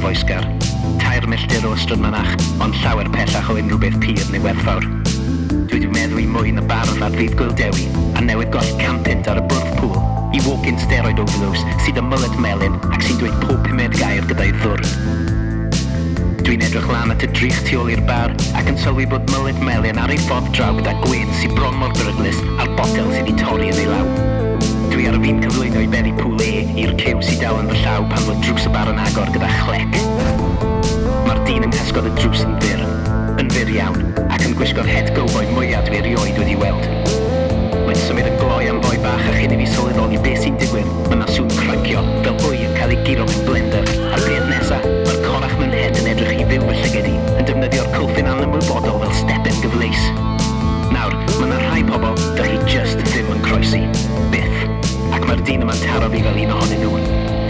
foesgar. Tair milltir o Ystrad Mynach, ond llawer pellach o unrhyw beth pur neu werthfawr. Dwi wedi meddwl i mwy na bardd ar ddydd Gwildewi a newydd goll campynt ar y bwrdd pŵl i walk-in steroid overdose sydd y mullet melyn ac sy'n dweud pob pumed gair gyda'i ddwrn. Dwi'n edrych lan at y drych tu ôl i'r bar ac yn sylwi bod mullet melyn ar ei ffordd draw gyda gwen sy'n bron mor beryglus a'r botel sydd wedi torri yn ei law. Dwi ar y fi'n cyflwyno i beddi pŵl i'r cyw sydd dal yn fy llaw pan fod drws y bar yn agor gyda chlec. Mae'r dyn yn hysgod y drws yn fyr iawn, ac yn gwisgo'r head gowboi mwyaf dwi erioed wedi weld. Mae'n symud yn gloi am foi bach a chyn i fi sylweddoli beth sy'n digwydd. Mae na sŵn crancio, fel wy yn cael ei giro mewn blender. A'r peth nesa, mae'r corach mewn head yn edrych i fyw fy llyged i, yn defnyddio'r cwlffin anymwybodol fel stepen gyfleus. Nawr, mae na rhai pobl, dych chi just ddim yn croesi. Byth. Ac mae'r dyn yma'n taro fi fel un ohonyn nhw.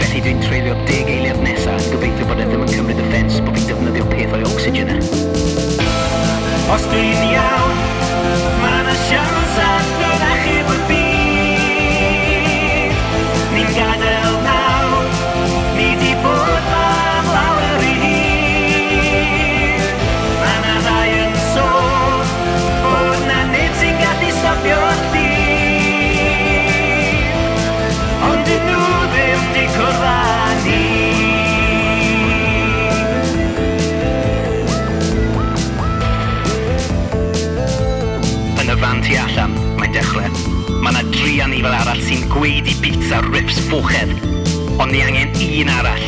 Felly dwi'n treulio 10 eiliad nesaf yn gobeithio bod e ddim yn cymryd offens bod fi'n defnyddio peth o'i oxygen e. Os dwi'n iawn, mae na siawns allan Achub y Byd. Ni'n gadael nawr, ni di bod am lawer i hyd. Mae na ddau yn sôn, bod na nid sy'n gallu stopio'r llun. Ond dyn nhw ddim di cwrdd â ni. Fan tu allan, mae'n dechrau. Mae yna 3 anifail arall sy'n gweud i bits a riffs ffochedd. Ond ni angen un arall.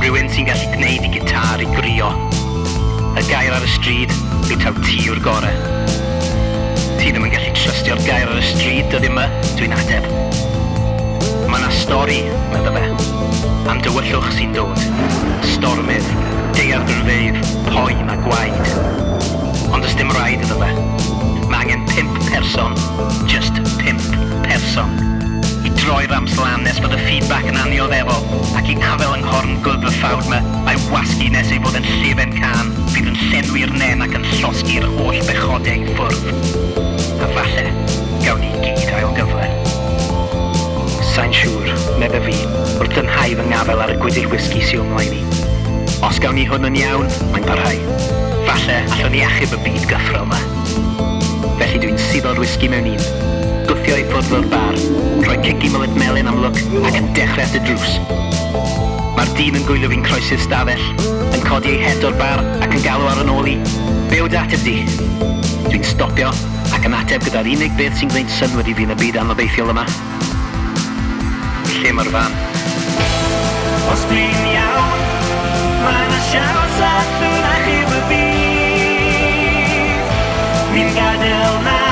Rhywun sy'n gallu gwneud i gitar i grio. Y gair ar y stryd yw taw ti yw'r gore. Ti ddim yn gallu trystio'r gair ar y stryd, dydw yma, dwi'n ateb. Mae yna stori, medda fe, am dywyllwch sy'n dod. Stormydd, daeargrynfeydd, poen a gwaed. Ond ys dim rhaid iddo fe. Mae angen 5 person, just 5 person. I droi'r amslan nes fod y feedback yn annioddefol ac i afel yng nghorn gwlb y ffawd me a'i wasgu nes ei fod yn llefen can fydd yn llenwi'r nen ac yn llosgi'r holl bechodau i ffwrdd. A falle, gawn ni gyd ail gyfle. Sa'n siŵr, medda fi, wrth dynhau fy ngafel ar y gwydr whisky sy'n ymlaen i. Os gawn ni hwn yn iawn, mae'n parhau. Falle, allwn ni achub y byd gyffro yma. Felly dwi'n suddo'r whisky mewn un, gwthio i ffwrdd o'r bar, rhoi cici mullet melyn am lwc ac yn dechrau at y drws. Mae'r dyn yn gwylio fi'n croesi'r stafell, yn codi ei het o'r bar ac yn galw ar yn ôl i. Be wyd ateb di? Dwi'n stopio ac yn ateb gyda'r unig beth sy'n gwneud synwyr i fi yn y byd anobeithiol yma. Lle mae'r fan? Os dwi'n iawn, mae na siawns allan Achub y Byd. Ni'n gadael nawr.